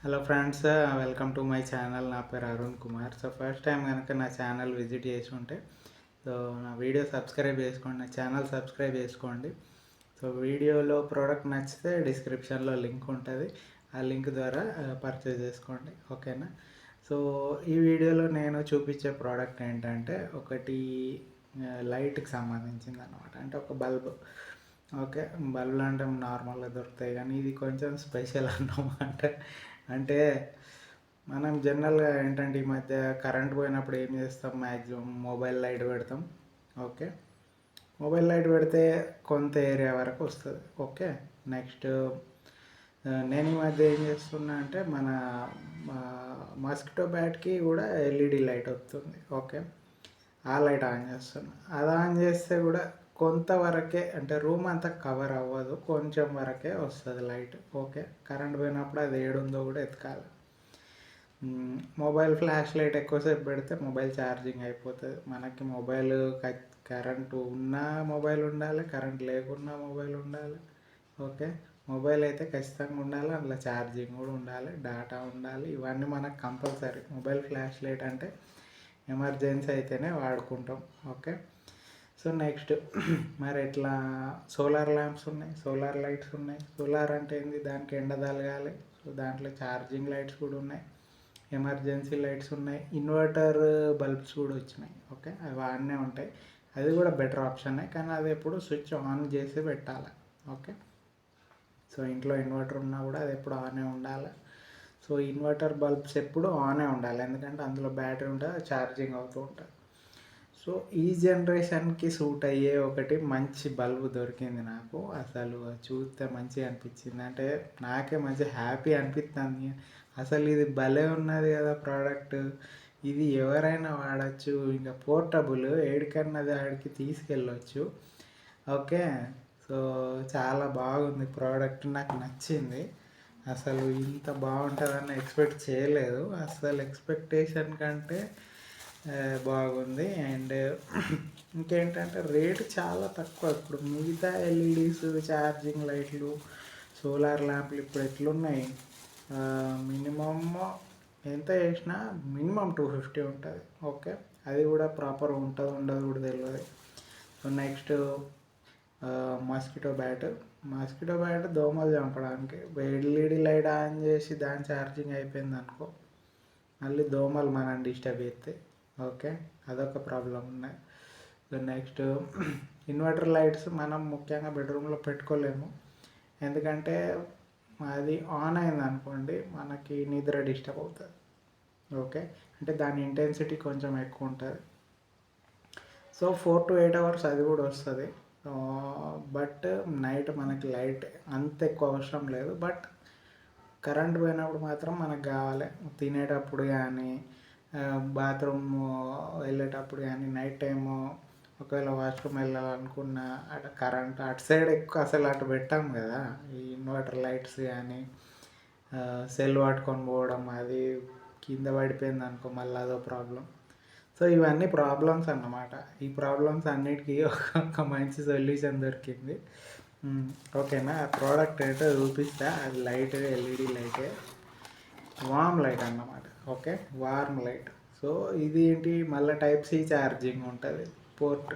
Hello friends, welcome to my channel. నా పేరు Arun Kumar. So first time కనుక నా ఛానల్ విజిట్ చేసి ఉంటే సో నా వీడియో సబ్స్క్రైబ్ చేసుకోండి, నా ఛానల్ సబ్స్క్రైబ్ చేసుకోండి. సో వీడియోలో ప్రోడక్ట్ నచ్చితే డిస్క్రిప్షన్లో లింక్ ఉంటుంది, ఆ లింక్ ద్వారా పర్చేజ్ చేసుకోండి. ఓకేనా? సో ఈ వీడియోలో నేను చూపించే ప్రోడక్ట్ ఏంటంటే ఒకటి లైట్కి సంబంధించింది అనమాట. అంటే ఒక బల్బ్. ఓకే, బల్బులు అంటే నార్మల్గా దొరుకుతాయి, కానీ ఇది కొంచెం స్పెషల్ అన్నమాట. అంటే మనం జనరల్గా ఏంటంటే ఈ మధ్య కరెంట్ పోయినప్పుడు ఏం చేస్తాం, మ్యాక్సిమం మొబైల్ లైట్ పెడతాం. ఓకే, మొబైల్ లైట్ పెడితే కొంత ఏరియా వరకు వస్తుంది. ఓకే, నెక్స్ట్ నేను ఈ మధ్య ఏం చేస్తున్నా అంటే మన మస్కిటో బ్యాట్కి కూడా ఎల్ఈడి లైట్ వస్తుంది. ఓకే, ఆ లైట్ ఆన్ చేస్తున్నా. అది ఆన్ చేస్తే కూడా కొంతవరకే, అంటే రూమ్ అంతా కవర్ అవ్వదు, కొంచెం వరకే వస్తుంది లైట్. ఓకే, కరెంట్ పోయినప్పుడు అది ఏడుందో కూడా ఎతకాలి. మొబైల్ ఫ్లాష్ లైట్ ఎక్కువసేపు పెడితే మొబైల్ ఛార్జింగ్ అయిపోతుంది. మనకి మొబైల్ కరెంటు ఉన్నా మొబైల్ ఉండాలి, కరెంట్ లేకున్నా మొబైల్ ఉండాలి. ఓకే, మొబైల్ అయితే ఖచ్చితంగా ఉండాలి, అందులో ఛార్జింగ్ కూడా ఉండాలి, డేటా ఉండాలి. ఇవన్నీ మనకు కంపల్సరీ. మొబైల్ ఫ్లాష్ లైట్ అంటే ఎమర్జెన్సీ అయితేనే వాడుకుంటాం. ఓకే, సో నెక్స్ట్ మరి ఎట్లా సోలార్ ల్యాంప్స్ ఉన్నాయి, సోలార్ లైట్స్ ఉన్నాయి. సోలార్ అంటే ఏంది, దానికి ఎండ తగలాలి. సో దాంట్లో ఛార్జింగ్ లైట్స్ కూడా ఉన్నాయి, ఎమర్జెన్సీ లైట్స్ ఉన్నాయి, ఇన్వర్టర్ బల్బ్స్ కూడా వచ్చినాయి. ఓకే, అవి వాడినే ఉంటాయి. అది కూడా బెటర్ ఆప్షనే, కానీ అది ఎప్పుడు స్విచ్ ఆన్ చేసి పెట్టాలి. ఓకే, సో ఇంట్లో ఇన్వర్టర్ ఉన్నా కూడా అది ఎప్పుడు ఆనే ఉండాలి. సో ఇన్వర్టర్ బల్బ్స్ ఎప్పుడు ఆనే ఉండాలి, ఎందుకంటే అందులో బ్యాటరీ ఉంటుంది, ఛార్జింగ్ అవుతూ ఉంటుంది. సో ఈ జనరేషన్కి సూట్ అయ్యే ఒకటి మంచి బల్బు దొరికింది నాకు. అసలు చూస్తే మంచిగా అనిపించింది, అంటే నాకే మంచి హ్యాపీ అనిపిస్తుంది. అసలు ఇది భలే ఉన్నది కదా ప్రోడక్ట్. ఇది ఎవరైనా వాడచ్చు, ఇంకా పోర్టబుల్, ఏడికన్నది ఆడికి తీసుకెళ్ళొచ్చు. ఓకే, సో చాలా బాగుంది ప్రోడక్ట్, నాకు నచ్చింది. అసలు ఇంత బాగుంటుందని ఎక్స్పెక్ట్ చేయలేదు. అసలు ఎక్స్పెక్టేషన్ కంటే బాగుంది. అండ్ ఇంకేంటంటే రేటు చాలా తక్కువ. ఇప్పుడు మిగతా ఎల్ఈడీస్, ఛార్జింగ్ లైట్లు, సోలార్ ల్యాంప్లు ఇప్పుడు ఎట్లున్నాయి, మినిమమ్ ఎంత చేసినా మినిమం 250 ఉంటుంది. ఓకే, అది కూడా ప్రాపర్ ఉంటుంది ఉండదు కూడా తెలియదు. So next mosquito bat. Mosquito bat దోమలు చంపడానికి. ఎల్ఈడి లైట్ ఆన్ చేసి దాని ఛార్జింగ్ అయిపోయింది అనుకో, మళ్ళీ దోమలు మనం డిస్టర్బ్ చేస్తాయి. ఓకే, అదొక ప్రాబ్లం ఉన్నాయి. సో నెక్స్ట్ ఇన్వర్టర్ లైట్స్ మనం ముఖ్యంగా బెడ్రూమ్లో పెట్టుకోలేము, ఎందుకంటే అది ఆన్ అయింది అనుకోండి మనకి నిద్ర డిస్టర్బ్ అవుతుంది. ఓకే, అంటే దాని ఇంటెన్సిటీ కొంచెం ఎక్కువ ఉంటుంది. సో 4 to 8 hours అది కూడా వస్తుంది. బట్ నైట్ మనకి లైట్ అంత ఎక్కువ అవసరం లేదు. బట్ కరెంట్ పోయినప్పుడు మాత్రం మనకు కావాలి. తినేటప్పుడు కానీ, బాత్రూమ్ వెళ్ళేటప్పుడు కానీ, నైట్ టైము ఒకవేళ వాష్రూమ్ వెళ్ళాలనుకున్న అటు కరెంట్ అటు సైడ్ ఎక్కువ అసలు అటు పెట్టాం కదా. ఈ ఇన్వర్టర్ లైట్స్ కానీ సెల్ పట్టుకొని పోవడం, అది కింద పడిపోయింది అనుకో మళ్ళీ అదో ప్రాబ్లం. సో ఇవన్నీ ప్రాబ్లమ్స్ అన్నమాట. ఈ ప్రాబ్లమ్స్ అన్నిటికీ ఒక మంచి సొల్యూషన్ దొరికింది. ఓకేనా, ప్రోడక్ట్ ఏంటో చూపిస్తా. అది లైట్ ఎల్ఈడి లైటే, వామ్ లైట్ అన్నమాట. Okay, warm light. సో ఇది ఏంటి, మళ్ళీ టైప్ సి ఛార్జింగ్ ఉంటుంది, పోర్ట్.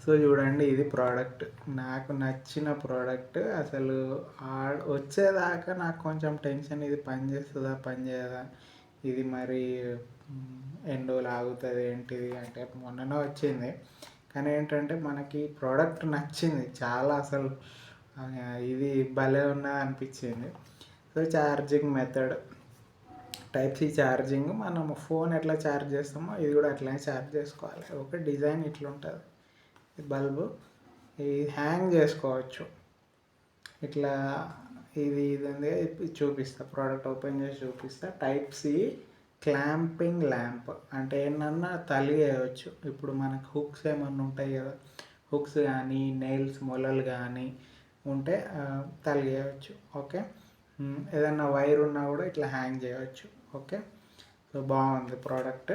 సో చూడండి, ఇది ప్రోడక్ట్, నాకు నచ్చిన ప్రోడక్ట్. అసలు వచ్చేదాకా నాకు కొంచెం టెన్షన్, ఇది పని చేస్తుందా పని చేయదా, ఇది మరి ఎన్ని రోజులు ఆగుతుంది ఏంటిది అంటే. మొన్ననే వచ్చింది, కానీ ఏంటంటే మనకి ప్రోడక్ట్ నచ్చింది చాలా. అసలు ఇది భలే ఉన్నది అనిపించింది. So charging method type C charging. మనము ఫోన్ ఎట్లా ఛార్జ్ చేస్తామో ఇది కూడా అట్లనే ఛార్జ్ చేసుకోవాలి. ఒక డిజైన్ ఇట్లా ఉంటుంది ఈ బల్బు. ఇది హ్యాంగ్ చేసుకోవచ్చు ఇట్లా. ఇది చూపిస్తా, ప్రోడక్ట్ ఓపెన్ చేసి చూపిస్తా. టైప్ సి క్లాంపింగ్ ల్యాంప్ అంటే ఏంటన్నా తలిగేయవచ్చు. ఇప్పుడు మనకు హుక్స్ ఏమన్నా ఉంటాయి కదా, హుక్స్ కానీ నెయిల్స్ మొలలు కానీ ఉంటే తలిగేయవచ్చు. ఓకే, ఏదన్నా వైర్ ఉన్నా కూడా ఇట్లా హ్యాంగ్ చేయవచ్చు. ఓకే, సో బాగుంది ప్రోడక్ట్.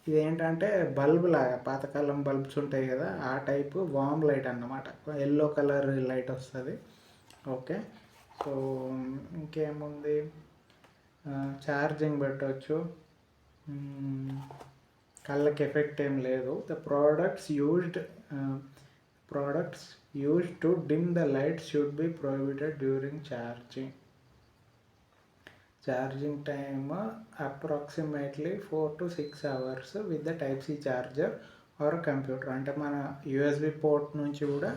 ఇదేంటంటే బల్బ్ లాగా, పాతకాలం బల్బ్స్ ఉంటాయి కదా ఆ టైపు వామ్ లైట్ అన్నమాట. ఎల్లో కలర్ లైట్ వస్తుంది. ఓకే, సో ఇంకేముంది, ఛార్జింగ్ పెట్టవచ్చు. కళ్ళకి ఎఫెక్ట్ ఏం లేదు. The products used to dim the light should be prohibited during charging. Charging time approximately 4 to 6 hours with the type C charger or computer. అంటే మన USB port నుంచి కూడా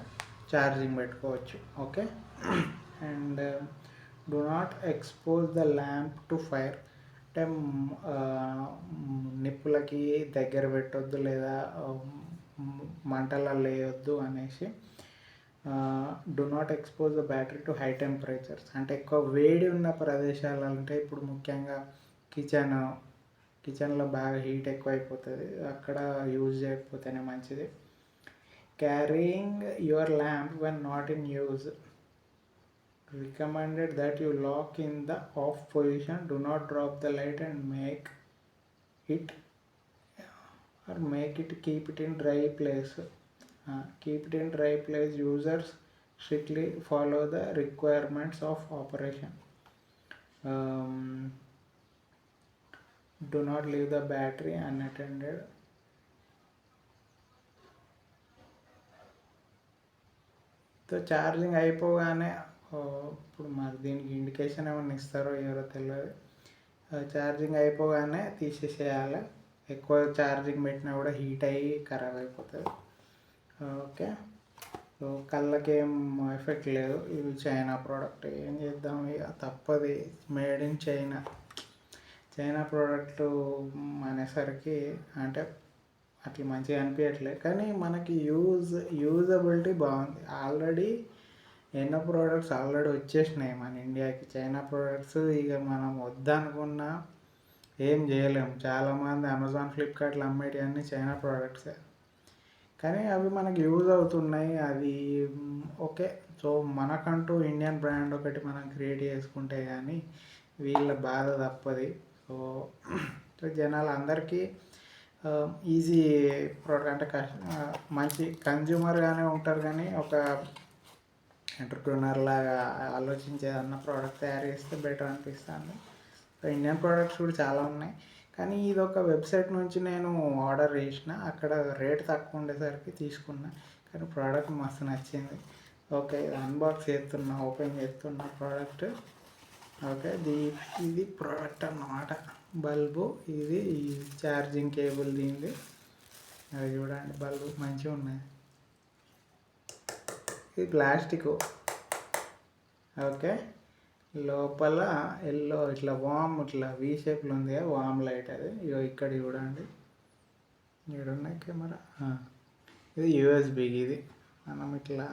ఛార్జింగ్ పెట్టుకోవచ్చు. Okay. And do not expose the lamp to fire. అంటే నిప్పులకి దగ్గర పెట్టొద్దు లేదా మంటలలో వేయొద్దు అనేసి. do not expose the battery to high temperatures. అంటే ఎక్కువ వేడి ఉన్న ప్రదేశాలు అంటే ఇప్పుడు ముఖ్యంగా కిచెన్లో బాగా హీట్ ఎక్కువ అయిపోతుంది, అక్కడ యూజ్ చేయకపోతేనే మంచిది. Carrying your lamp when not in use. Recommended that you lock in the off position. Do not drop the light and keep it in dry place. Keep it in dry place. Users strictly follow the requirements of operation. Do not leave the battery unattended. So charging అయిపోగానే ఇప్పుడు మరి దీనికి indication ఏమైనా ఇస్తారో ఎవరో తెలియదు. Charging అయిపోగానే తీసేసేయాలి. ఎక్కువ ఛార్జింగ్ పెట్టినా కూడా హీట్ అయ్యి ఖరాబ్ అయిపోతుంది. ఓకే. సో కళ్ళకేం ఎఫెక్ట్ లేదు. ఇది చైనా ప్రోడక్ట్, ఏం చేద్దాం ఇక తప్పది. మేడ్ ఇన్ చైనా ప్రోడక్ట్ అనేసరికి అంటే అట్లా మంచిగా అనిపించట్లేదు, కానీ మనకి యూజబిలిటీ బాగుంది. ఆల్రెడీ ఎన్నో ప్రోడక్ట్స్ ఆల్రెడీ వచ్చేసినాయి మన ఇండియాకి చైనా ప్రోడక్ట్స్. ఇక మనం వద్దనుకున్నా ఏం చేయలేము. చాలామంది అమెజాన్, ఫ్లిప్కార్ట్లో అమ్మేటివి అన్నీ చైనా ప్రోడక్ట్సే, కానీ అవి మనకి యూజ్ అవుతున్నాయి. అది ఓకే. సో మనకంటూ ఇండియన్ బ్రాండ్ ఒకటి మనం క్రియేట్ చేసుకుంటే కానీ వీళ్ళ బాధ తప్పది. సో జనాలు అందరికీ ఈజీ ప్రోడక్ట్ అంటే మంచి కన్జ్యూమర్గానే ఉంటారు, కానీ ఒక ఎంటర్ప్రినర్ లాగా ఆలోచించేదన్న ప్రోడక్ట్ తయారు చేస్తే బెటర్ అనిపిస్తుంది. సో ఇండియన్ ప్రోడక్ట్స్ కూడా చాలా ఉన్నాయి, కానీ ఇది ఒక వెబ్సైట్ నుంచి నేను ఆర్డర్ చేసిన. అక్కడ రేట్ తక్కువ ఉండేసరికి తీసుకున్నా, కానీ ప్రోడక్ట్ మస్తు నచ్చింది. ఓకే. అన్బాక్స్ చేస్తున్నా, ఓపెన్ చేస్తున్నా ప్రోడక్ట్. ఓకే. ఇది ప్రోడక్ట్ అన్నమాట. బల్బు, ఇది ఛార్జింగ్ కేబుల్ దీనిది. అది చూడండి, బల్బు మంచిగా ఉన్నాయి. ఇది ప్లాస్టిక్. ఓకే. లోపల ఎల్లో ఇట్లా వామ్ ఇట్లా వీ షేప్లో ఉంది కదా, వామ్ లైట్. అది ఇక్కడ చూడండి, ఉన్నాయి కెమెరా. ఇది యూఎస్బి. ఇది మనం ఇట్లా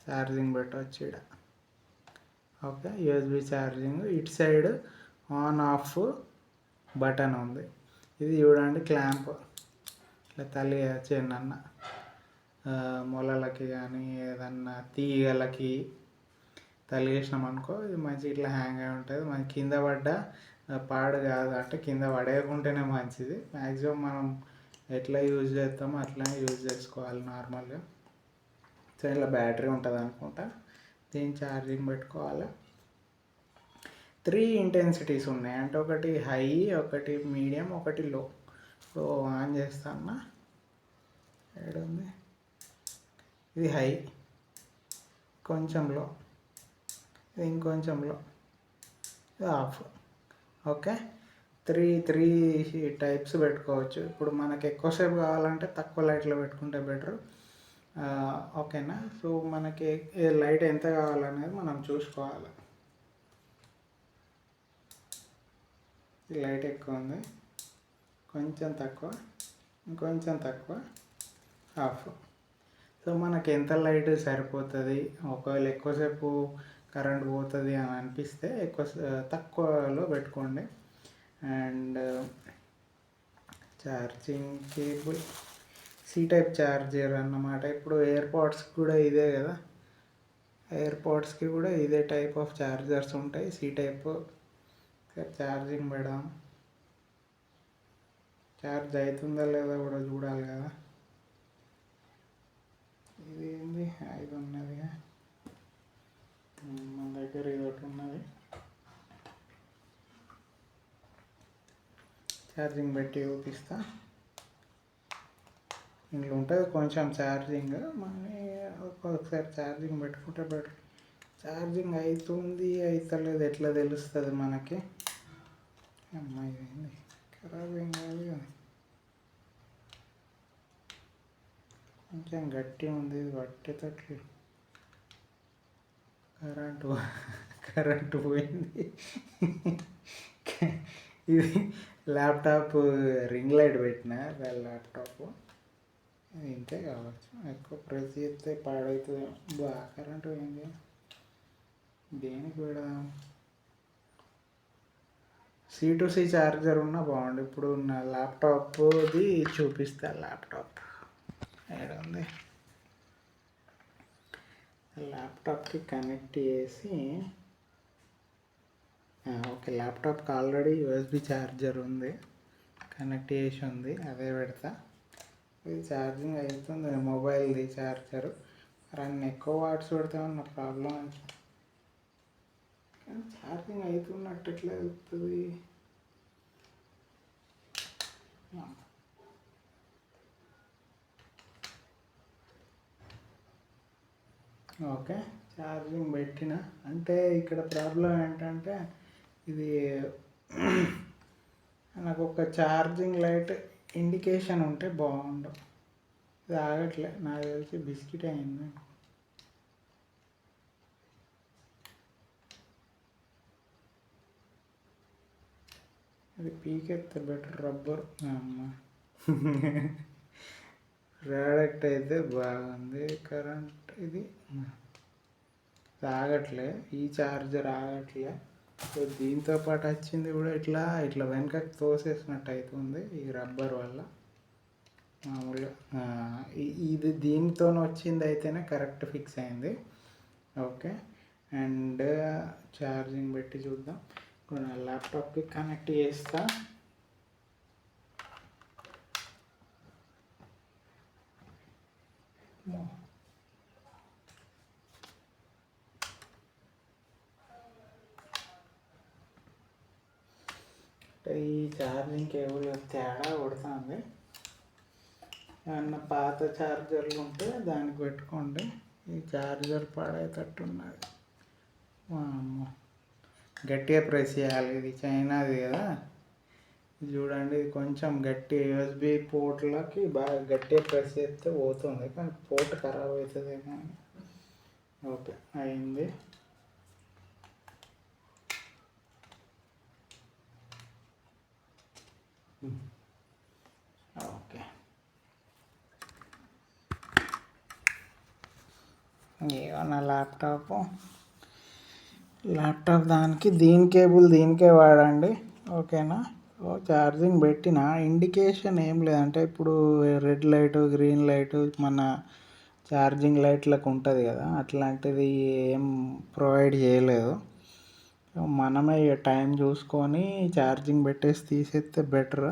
ఛార్జింగ్ పెట్టవచ్చు ఇక్కడ. ఓకే. USB charging. ఇటు సైడ్ ఆన్ ఆఫ్ బటన్ ఉంది. ఇది చూడండి క్లాంప్, ఇట్లా తల్లి చేయనన్న మొలలకి కానీ ఏదన్నా తీగలకి తలిగేసినాం అనుకో, ఇది మంచి ఇట్లా హ్యాంగ్ అయి ఉంటుంది. మన కింద పడ్డ పాడు కాదు, అంటే కింద పడేయకుంటేనే మంచిది. మ్యాక్సిమం మనం ఎట్లా యూజ్ చేస్తామో అట్లనే యూజ్ చేసుకోవాలి నార్మల్గా. సో ఇలా బ్యాటరీ ఉంటుంది అనుకుంటా. దీన్ని ఛార్జింగ్ పెట్టుకోవాలి. 3 ఇంటెన్సిటీస్ ఉన్నాయి, అంటే ఒకటి హై, ఒకటి మీడియం, ఒకటి లో. సో ఆన్ చేస్తాను. ఏడుంది, ఇది హై, కొంచెం లో, ఇది ఇంకొంచెం లో, ఇది ఆఫ్. ఓకే. 3 టైప్స్ పెట్టుకోవచ్చు. ఇప్పుడు మనకి ఎక్కువసేపు కావాలంటే తక్కువ లైట్లో పెట్టుకుంటే బెటర్. ఓకేనా. సో మనకి లైట్ ఎంత కావాలనేది మనం చూసుకోవాలి. లైట్ ఎక్కువ ఉంది, కొంచెం తక్కువ, ఇంకొంచెం తక్కువ, ఆఫ్. సో మనకి ఎంత లైట్ సరిపోతుంది. ఒకవేళ ఎక్కువసేపు కరెంట్ పోతుంది అని అనిపిస్తే తక్కువలో పెట్టుకోండి. And charging cable C type charger అన్నమాట. ఇప్పుడు ఎయిర్పాడ్స్కి కూడా ఇదే కదా, ఎయిర్పాడ్స్కి కూడా ఇదే టైప్ ఆఫ్ ఛార్జర్స్ ఉంటాయి, సి టైప్. ఛార్జింగ్ పెడదాం. ఛార్జ్ అవుతుందా లేదా కూడా చూడాలి కదా. ఇది ఏంది, 5 ఉన్నది, మన దగ్గర ఇది ఒకటి ఉన్నది. ఛార్జింగ్ పెట్టి చూపిస్తా. ఇంట్లో ఉంటుంది కొంచెం ఛార్జింగ్, మళ్ళీ ఒక్కొక్కసారి ఛార్జింగ్ పెట్టుకుంటే బెటర్. ఛార్జింగ్ అవుతుంది అవుతలేదు ఎట్లా తెలుస్తుంది మనకి? అమ్మాయి ఖరాబ్ ఏం కాదు కదా, కొంచెం గట్టి ఉంది ఇది పట్టేటట్లు. కరెంటు పోయింది. ఇది ల్యాప్టాప్ రింగ్ లైట్ పెట్టిన ల్యాప్టాప్ ఇంతే కావచ్చు, ఎక్కువ ప్రెస్ చేస్తే పాడవుతుంది. బాగా కరెంటు పోయింది. దేనికి పెడదాం? C2C ఛార్జర్ ఉన్నా బాగుండు. ఇప్పుడు నా ల్యాప్టాప్ది చూపిస్తా. ల్యాప్టాప్ ఏడుంది? ల్యాప్టాప్కి కనెక్ట్ చేసి, ఓకే, ల్యాప్టాప్కి ఆల్రెడీ USB ఛార్జర్ ఉంది, కనెక్ట్ చేసి ఉంది, అదే పెడతా. ఇది ఛార్జింగ్ అవుతుంది. మొబైల్ది ఛార్జర్ రన్ ఎక్కువ వాట్స్ పెడితే ఉన్న ప్రాబ్లం అని, కానీ ఛార్జింగ్ అవుతున్నట్టు ఎట్లా అవుతుంది? ఓకే, ఛార్జింగ్ పెట్టిన. అంటే ఇక్కడ ప్రాబ్లం ఏంటంటే ఇది నాకు ఒక ఛార్జింగ్ లైట్ ఇండికేషన్ ఉంటే బాగుండు. ఇది ఆగట్లే, నాకు తెలిసి బిస్కెట్ అయింది. అది పీకెత్తే బెటర్. రబ్బర్ అమ్మ ప్రోడక్ట్ అయితే బాగుంది. కరెంట్ ఇది ఆగట్లే, ఈ ఛార్జర్ ఆగట్లే. సో దీంతో పాటు వచ్చింది కూడా ఇట్లా వెనకకి తోసేసినట్టు అవుతుంది ఈ రబ్బర్ వల్ల. మామూలుగా ఇది దీంతో వచ్చింది అయితేనే కరెక్ట్ ఫిక్స్ అయింది. ఓకే, అండ్ ఛార్జింగ్ పెట్టి చూద్దాం. ఇప్పుడు నా ల్యాప్టాప్కి కనెక్ట్ చేస్తా. ఈ ఛార్జింగ్ కేబుల్ తేడా కొడుతుంది. ఏమన్నా పాత ఛార్జర్లు ఉంటే దానికి పెట్టుకోండి. ఈ ఛార్జర్ పాడేటట్టున్నది. అమ్మో, గట్టిగా ప్రెస్ చేయాలి. ఇది చైనాది కదా, చూడండి. ఇది కొంచెం గట్టి USB పోర్ట్లకి బాగా గట్టిగా ప్రెస్ చేస్తే పోతుంది, కానీ పోర్ట్ ఖరాబ్ అవుతుంది కానీ. ఓకే, అయింది. ఓకే, నా ల్యాప్టాప్ దీని కేబుల్ దీనికే వాడండి. ఓకేనా? ఛార్జింగ్ పెట్టిన ఇండికేషన్ ఏం లేదంటే ఇప్పుడు రెడ్ లైట్ గ్రీన్ లైట్ మన ఛార్జింగ్ లైట్లకు ఉంటుంది కదా, అట్లాంటిది ఏం ప్రొవైడ్ చేయలేదు. మనమే టైం చూసుకొని ఛార్జింగ్ పెట్టేసి తీసేస్తే బెటర్.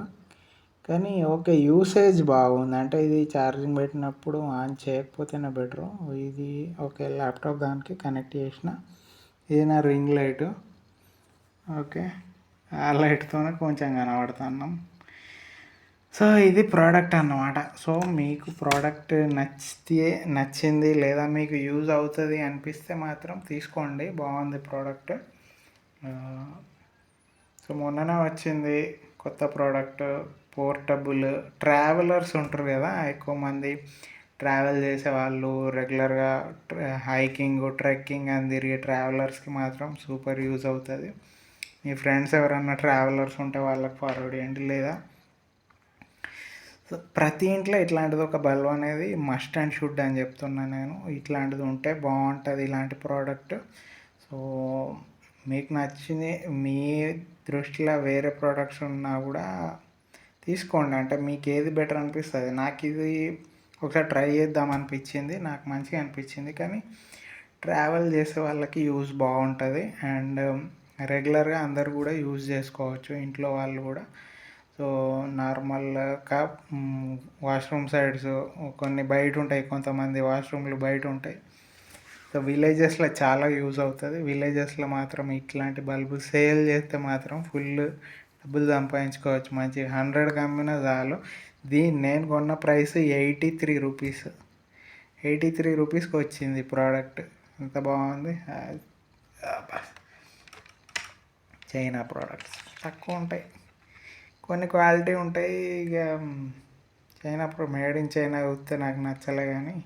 కానీ ఓకే, యూసేజ్ బాగుంది. అంటే ఇది ఛార్జింగ్ పెట్టినప్పుడు ఆన్ చేయకపోతేనే బెటరు. ఇది ఓకే, ల్యాప్టాప్ దానికి కనెక్ట్ చేసిన. ఇది నా రింగ్ లైట్. ఓకే, ఆ లైట్తోనే కొంచెం కనబడుతున్నాం. సో ఇది ప్రోడక్ట్ అన్నమాట. సో మీకు ప్రోడక్ట్ నచ్చింది లేదా మీకు యూజ్ అవుతుంది అనిపిస్తే మాత్రం తీసుకోండి, బాగుంది ప్రోడక్ట్. సో మొన్ననే వచ్చింది కొత్త ప్రోడక్ట్, పోర్టబుల్. ట్రావెలర్స్ ఉంటారు కదా, ఎక్కువ మంది ట్రావెల్ చేసే వాళ్ళు, రెగ్యులర్గా హైకింగ్ ట్రెక్కింగ్ అని తిరిగే ట్రావెలర్స్కి మాత్రం సూపర్ యూజ్ అవుతుంది. మీ ఫ్రెండ్స్ ఎవరన్నా ట్రావెలర్స్ ఉంటే వాళ్ళకి ఫార్వర్డ్ చేయండి. లేదా ప్రతి ఇంట్లో ఇట్లాంటిది ఒక బల్బ్ అనేది మస్ట్ అండ్ షుడ్ అని చెప్తున్నాను నేను. ఇట్లాంటిది ఉంటే బాగుంటుంది ఇలాంటి ప్రోడక్ట్. సో మీకు నచ్చింది, మీ దృష్టిలో వేరే ప్రోడక్ట్స్ ఉన్నా కూడా తీసుకోండి. అంటే మీకు ఏది బెటర్ అనిపిస్తుంది. నాకు ఇది ఒకసారి ట్రై చేద్దాం అనిపించింది, నాకు మంచిగా అనిపించింది. కానీ ట్రావెల్ చేసే వాళ్ళకి యూజ్ బాగుంటుంది అండ్ రెగ్యులర్గా అందరు కూడా యూజ్ చేసుకోవచ్చు, ఇంట్లో వాళ్ళు కూడా. సో నార్మల్గా వాష్రూమ్ సైడ్స్ కొన్ని బయట ఉంటాయి, కొంతమంది వాష్రూమ్లు బయట ఉంటాయి. సో విలేజెస్లో చాలా యూజ్ అవుతుంది. విలేజెస్లో మాత్రం ఇట్లాంటి బల్బు సేల్ చేస్తే మాత్రం ఫుల్ డబ్బులు సంపాదించుకోవచ్చు మంచిగా. 100 అమ్మినా చాలు. నేను కొన్న ప్రైస్ 83 రూపీస్. 83 రూపీస్కి వచ్చింది ప్రోడక్ట్. ఎంత బాగుంది. చైనా ప్రోడక్ట్స్ తక్కువ ఉంటాయి, కొన్ని క్వాలిటీ ఉంటాయి. ఇక చైనా మేడ్ ఇన్ చైనా చూస్తే నాకు నచ్చలే, కానీ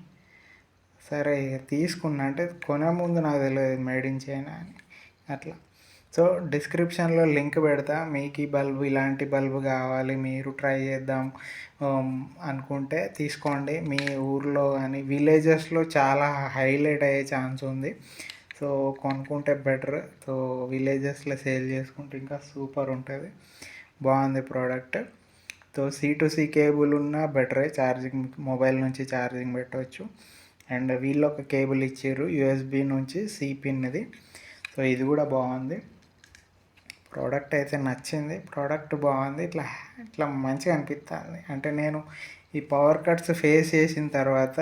సరే ఇక తీసుకున్నా. అంటే కొనే ముందు నాకు తెలియదు మేడ్ ఇన్ చైనా అని అట్లా. సో డిస్క్రిప్షన్లో లింక్ పెడతా. మీకు ఈ బల్బు, ఇలాంటి బల్బు కావాలి, మీరు ట్రై చేద్దాం అనుకుంటే తీసుకోండి. మీ ఊర్లో కానీ విలేజెస్లో చాలా హైలైట్ అయ్యే ఛాన్స్ ఉంది. సో కొనుక్కుంటే బెటర్. సో విలేజెస్లో సేల్ చేసుకుంటే ఇంకా సూపర్ ఉంటుంది. బాగుంది ప్రోడక్ట్. సో C2C కేబుల్ ఉన్న బెటరే, ఛార్జింగ్ మొబైల్ నుంచి ఛార్జింగ్ పెట్టవచ్చు. అండ్ వీళ్ళు ఒక కేబుల్ ఇచ్చారు USB నుంచి C పిన్ది. సో ఇది కూడా బాగుంది. ప్రోడక్ట్ అయితే నచ్చింది. ప్రోడక్ట్ బాగుంది. ఇట్లా ఇట్లా మంచిగా అనిపిస్తుంది. అంటే నేను ఈ పవర్ కట్స్ ఫేస్ చేసిన తర్వాత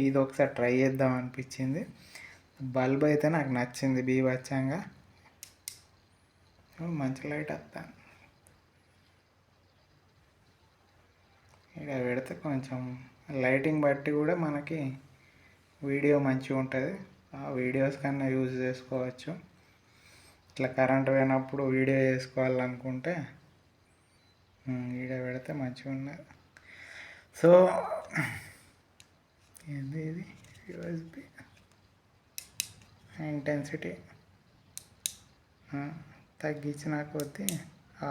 ఇది ఒకసారి ట్రై చేద్దాం అనిపించింది. బల్బ్ అయితే నాకు నచ్చింది బీభత్సంగా. మంచి లైట్ వస్తాను. ఇక్కడ పెడితే కొంచెం లైటింగ్ బట్టి కూడా మనకి వీడియో మంచిగా ఉంటుంది. ఆ వీడియోస్ కన్నా యూజ్ చేసుకోవచ్చు. ఇట్లా కరెంట్ పోయినప్పుడు వీడియో చేసుకోవాలనుకుంటే వీడియో పెడితే మంచిగా ఉన్నది. సో ఏంది ఇది USB ఇంటెన్సిటీ తగ్గించిన కొద్దీ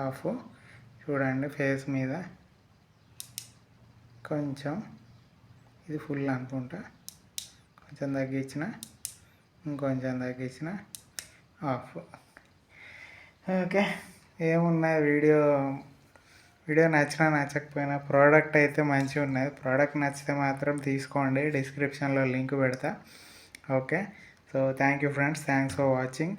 ఆఫ్. చూడండి ఫేస్ మీద కొంచెం, ఇది ఫుల్ అనుకుంటా, కొంచెం తగ్గించిన, ఇంకొంచెం తగ్గించిన, ఆఫ్. ఓకే, ఏమున్నాయి వీడియో నచ్చినా నచ్చకపోయినా ప్రోడక్ట్ అయితే మంచిగా ఉన్నది. ప్రోడక్ట్ నచ్చితే మాత్రం తీసుకోండి. డిస్క్రిప్షన్లో లింక్ పెడతా. Okay, so thank you friends, thanks for watching.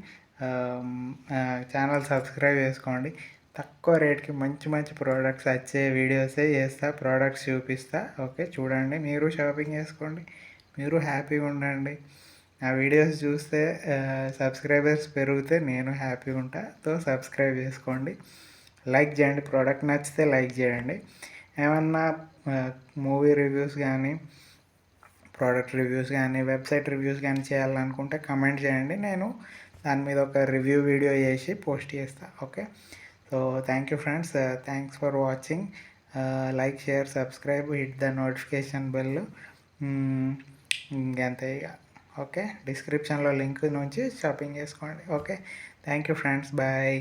Channel subscribe చేసుకోండి. తక్కువ రేట్కి మంచి మంచి ప్రోడక్ట్స్ వచ్చే వీడియోసే చేస్తా, ప్రోడక్ట్స్ చూపిస్తా. ఓకే, చూడండి, మీరు షాపింగ్ చేసుకోండి, మీరు హ్యాపీగా ఉండండి. నా వీడియోస్ చూస్తే సబ్స్క్రైబర్స్ పెరిగితే నేను హ్యాపీగా ఉంటా. సో సబ్స్క్రైబ్ చేసుకోండి, లైక్ చేయండి. ప్రోడక్ట్ నచ్చితే లైక్ చేయండి. ఏమన్నా మూవీ రివ్యూస్ కానీ, ప్రోడక్ట్ రివ్యూస్ కానీ, వెబ్సైట్ రివ్యూస్ కానీ చేయాలనుకుంటే కమెంట్ చేయండి. నేను దాని మీద ఒక రివ్యూ వీడియో చేసి పోస్ట్ చేస్తాను. Okay, so thank you friends, thanks for watching. Like, share, subscribe, hit the notification bell. ఇంకంతే ఇక. ఓకే, డిస్క్రిప్షన్లో లింక్ నుంచి షాపింగ్ చేసుకోండి. Okay, thank you friends, bye.